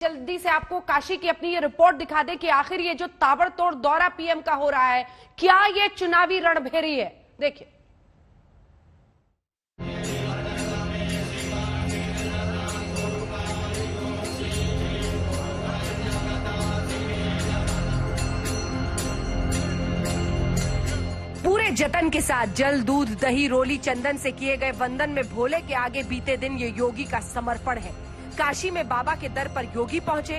जल्दी से आपको काशी की अपनी ये रिपोर्ट दिखा दे कि आखिर ये जो ताबड़तोड़ दौरा पीएम का हो रहा है, क्या ये चुनावी रणभेरी है। देखिए। पूरे जतन के साथ जल, दूध, दही, रोली, चंदन से किए गए वंदन में भोले के आगे बीते दिन ये योगी का समर्पण है। काशी में बाबा के दर पर योगी पहुंचे।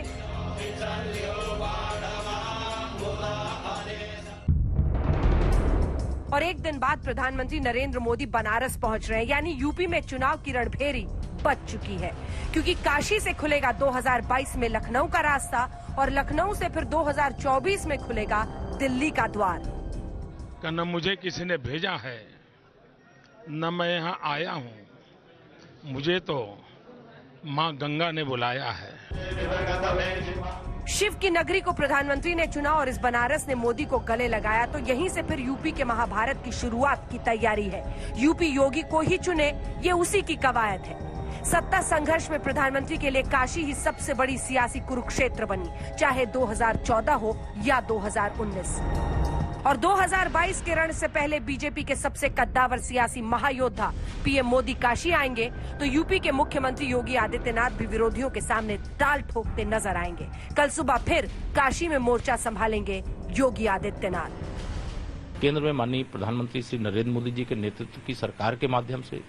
और एक दिन बाद प्रधानमंत्री नरेंद्र मोदी बनारस पहुंच रहे हैं, यानी यूपी में चुनाव की रणभेरी बच चुकी है, क्योंकि काशी से खुलेगा 2022 में लखनऊ का रास्ता और लखनऊ से फिर 2024 में खुलेगा दिल्ली का द्वार। न मुझे किसी ने भेजा है, न मैं यहाँ आया हूँ, मुझे तो माँ गंगा ने बुलाया है। शिव की नगरी को प्रधानमंत्री ने चुना और इस बनारस ने मोदी को गले लगाया, तो यहीं से फिर यूपी के महाभारत की शुरुआत की तैयारी है। यूपी योगी को ही चुने, ये उसी की कवायद है। सत्ता संघर्ष में प्रधानमंत्री के लिए काशी ही सबसे बड़ी सियासी कुरुक्षेत्र बनी, चाहे 2014 हो या 2019। और 2022 के रण से पहले बीजेपी के सबसे कद्दावर सियासी महायोद्धा पीएम मोदी काशी आएंगे, तो यूपी के मुख्यमंत्री योगी आदित्यनाथ भी विरोधियों के सामने ताल ठोकते नजर आएंगे। कल सुबह फिर काशी में मोर्चा संभालेंगे योगी आदित्यनाथ। केंद्र में माननीय प्रधानमंत्री श्री नरेंद्र मोदी जी के नेतृत्व की सरकार के माध्यम से,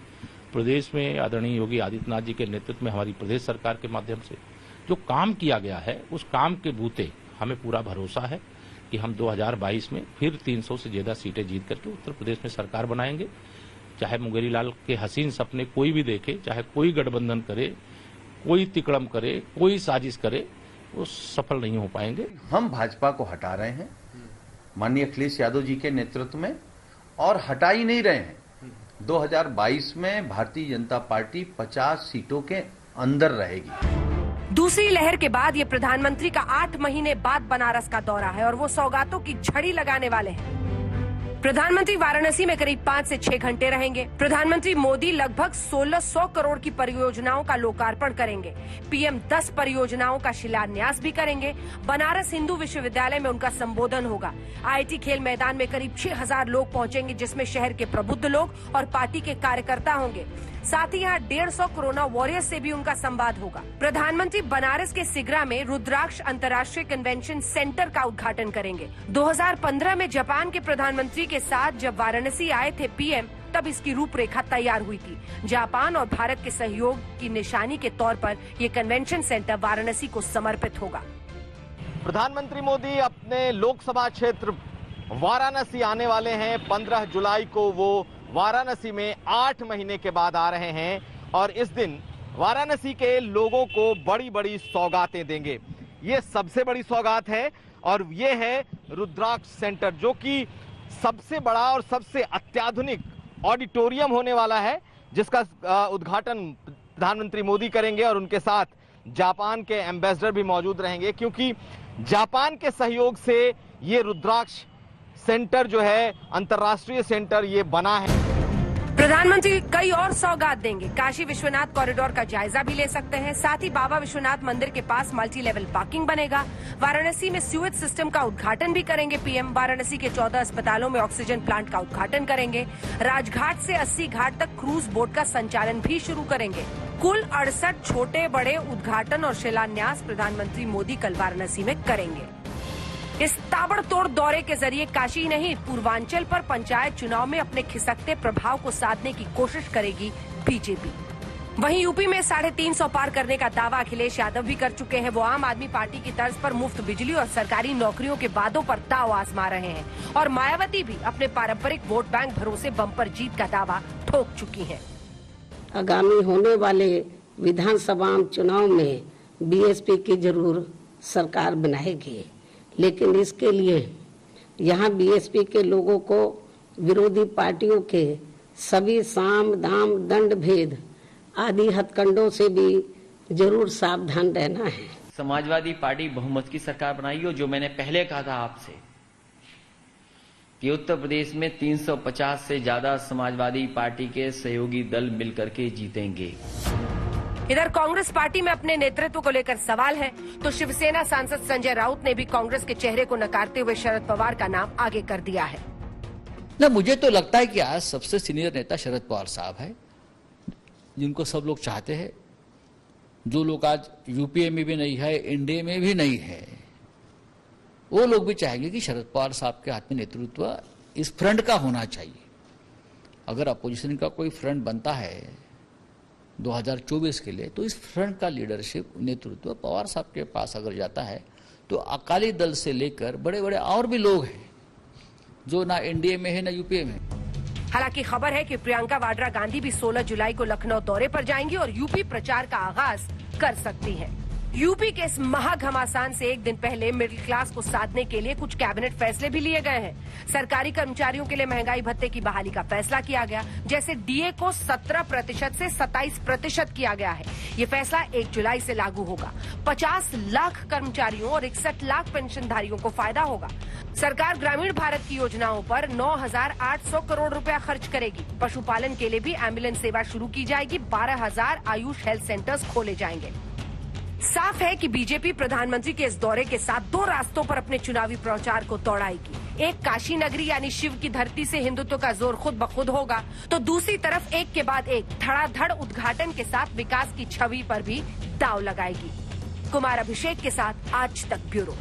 प्रदेश में आदरणीय योगी आदित्यनाथ जी के नेतृत्व में हमारी प्रदेश सरकार के माध्यम से जो काम किया गया है, उस काम के बूते हमें पूरा भरोसा है कि हम 2022 में फिर 300 से ज्यादा सीटें जीत करके उत्तर प्रदेश में सरकार बनाएंगे। चाहे मुंगेरी लाल के हसीन सपने कोई भी देखे, चाहे कोई गठबंधन करे, कोई तिकड़म करे, कोई साजिश करे, वो सफल नहीं हो पाएंगे। हम भाजपा को हटा रहे हैं माननीय अखिलेश यादव जी के नेतृत्व में, और हटा ही नहीं रहे हैं। 2022 में भारतीय जनता पार्टी 50 सीटों के अंदर रहेगी। दूसरी लहर के बाद ये प्रधानमंत्री का 8 महीने बाद बनारस का दौरा है और वो सौगातों की झड़ी लगाने वाले हैं। प्रधानमंत्री वाराणसी में करीब 5 से 6 घंटे रहेंगे। प्रधानमंत्री मोदी लगभग 1600 करोड़ की परियोजनाओं का लोकार्पण करेंगे। पीएम 10 परियोजनाओं का शिलान्यास भी करेंगे। बनारस हिंदू विश्वविद्यालय में उनका संबोधन होगा। आईआईटी खेल मैदान में करीब 6000 लोग पहुंचेंगे, जिसमें शहर के प्रबुद्ध लोग और पार्टी के कार्यकर्ता होंगे। साथ ही यहाँ 150 कोरोना वॉरियर्स से भी उनका संवाद होगा। प्रधानमंत्री बनारस के सिगरा में रुद्राक्ष अंतर्राष्ट्रीय कन्वेंशन सेंटर का उद्घाटन करेंगे। 2015 में जापान के प्रधानमंत्री के साथ जब वाराणसी आए थे पीएम, तब इसकी रूपरेखा तैयार हुई थी। जापान और भारत के सहयोग की निशानी के तौर पर ये कन्वेंशन सेंटर वाराणसी को समर्पित होगा। प्रधानमंत्री मोदी अपने लोकसभा क्षेत्र वाराणसी आने वाले हैं। 15 जुलाई को वो वाराणसी में 8 महीने के बाद आ रहे हैं और इस दिन वाराणसी के लोगों को बड़ी बड़ी सौगातें देंगे। ये सबसे बड़ी सौगात है और ये है रुद्राक्ष सेंटर, जो कि सबसे बड़ा और सबसे अत्याधुनिक ऑडिटोरियम होने वाला है, जिसका उद्घाटन प्रधानमंत्री मोदी करेंगे और उनके साथ जापान के एम्बेसडर भी मौजूद रहेंगे, क्योंकि जापान के सहयोग से ये रुद्राक्ष सेंटर जो है अंतर्राष्ट्रीय सेंटर ये बना है। प्रधानमंत्री कई और सौगात देंगे। काशी विश्वनाथ कॉरिडोर का जायजा भी ले सकते हैं। साथ ही बाबा विश्वनाथ मंदिर के पास मल्टी लेवल पार्किंग बनेगा। वाराणसी में सीवेज सिस्टम का उद्घाटन भी करेंगे पीएम। वाराणसी के 14 अस्पतालों में ऑक्सीजन प्लांट का उद्घाटन करेंगे। राजघाट से 80 घाट तक क्रूज बोट का संचालन भी शुरू करेंगे। कुल 68 छोटे बड़े उद्घाटन और शिलान्यास प्रधानमंत्री मोदी कल वाराणसी में करेंगे। इस ताबड़तोड़ दौरे के जरिए काशी नहीं, पूर्वांचल पर पंचायत चुनाव में अपने खिसकते प्रभाव को साधने की कोशिश करेगी बीजेपी। वहीं यूपी में 350 पार करने का दावा अखिलेश यादव भी कर चुके हैं। वो आम आदमी पार्टी की तर्ज पर मुफ्त बिजली और सरकारी नौकरियों के वादों पर दाव आजमा रहे हैं और मायावती भी अपने पारंपरिक वोट बैंक भरोसे बम्पर जीत का दावा ठोक चुकी हैं। आगामी होने वाले विधानसभा चुनाव में बीएसपी की जरूर सरकार बनाएगी, लेकिन इसके लिए यहाँ बीएसपी के लोगों को विरोधी पार्टियों के सभी साम दाम दंड भेद आदि हथकंडों से भी जरूर सावधान रहना है। समाजवादी पार्टी बहुमत की सरकार बनाई हो, जो मैंने पहले कहा था आपसे कि उत्तर प्रदेश में 350 से ज्यादा समाजवादी पार्टी के सहयोगी दल मिलकर के जीतेंगे। इधर कांग्रेस पार्टी में अपने नेतृत्व को लेकर सवाल है, तो शिवसेना सांसद संजय राउत ने भी कांग्रेस के चेहरे को नकारते हुए शरद पवार का नाम आगे कर दिया है। ना, मुझे तो लगता है कि आज सबसे सीनियर नेता शरद पवार साहब है, जिनको सब लोग चाहते हैं। जो लोग आज यूपीए में भी नहीं है, एनडीए में भी नहीं है, वो लोग भी चाहेंगे कि शरद पवार साहब के हाथ में नेतृत्व इस फ्रंट का होना चाहिए। अगर अपोजिशन का कोई फ्रंट बनता है 2024 के लिए, तो इस फ्रंट का लीडरशिप नेतृत्व पवार साहब के पास अगर जाता है, तो अकाली दल से लेकर बड़े बड़े और भी लोग हैं जो ना एनडीए में है ना यूपीए में। हालांकि खबर है कि प्रियंका वाड्रा गांधी भी 16 जुलाई को लखनऊ दौरे पर जाएंगी और यूपी प्रचार का आगाज कर सकती हैं। यूपी के इस महाघमासान से एक दिन पहले मिडिल क्लास को साधने के लिए कुछ कैबिनेट फैसले भी लिए गए हैं। सरकारी कर्मचारियों के लिए महंगाई भत्ते की बहाली का फैसला किया गया, जैसे डीए को 17% से 27% किया गया है। ये फैसला 1 जुलाई से लागू होगा। 50 लाख कर्मचारियों और 61 लाख पेंशनधारियों को फायदा होगा। सरकार ग्रामीण भारत की योजनाओं पर 9,800 करोड़ रुपया खर्च करेगी। पशुपालन के लिए भी एम्बुलेंस सेवा शुरू की जाएगी। 12,000 आयुष हेल्थ सेंटर्स खोले जाएंगे। साफ है कि बीजेपी प्रधानमंत्री के इस दौरे के साथ 2 रास्तों पर अपने चुनावी प्रचार को दौड़ाएगी। एक, काशी नगरी यानी शिव की धरती से हिंदुत्व का जोर खुद ब खुद होगा, तो दूसरी तरफ एक के बाद एक धड़ाधड़ उद्घाटन के साथ विकास की छवि पर भी दांव लगाएगी। कुमार अभिषेक के साथ आज तक ब्यूरो।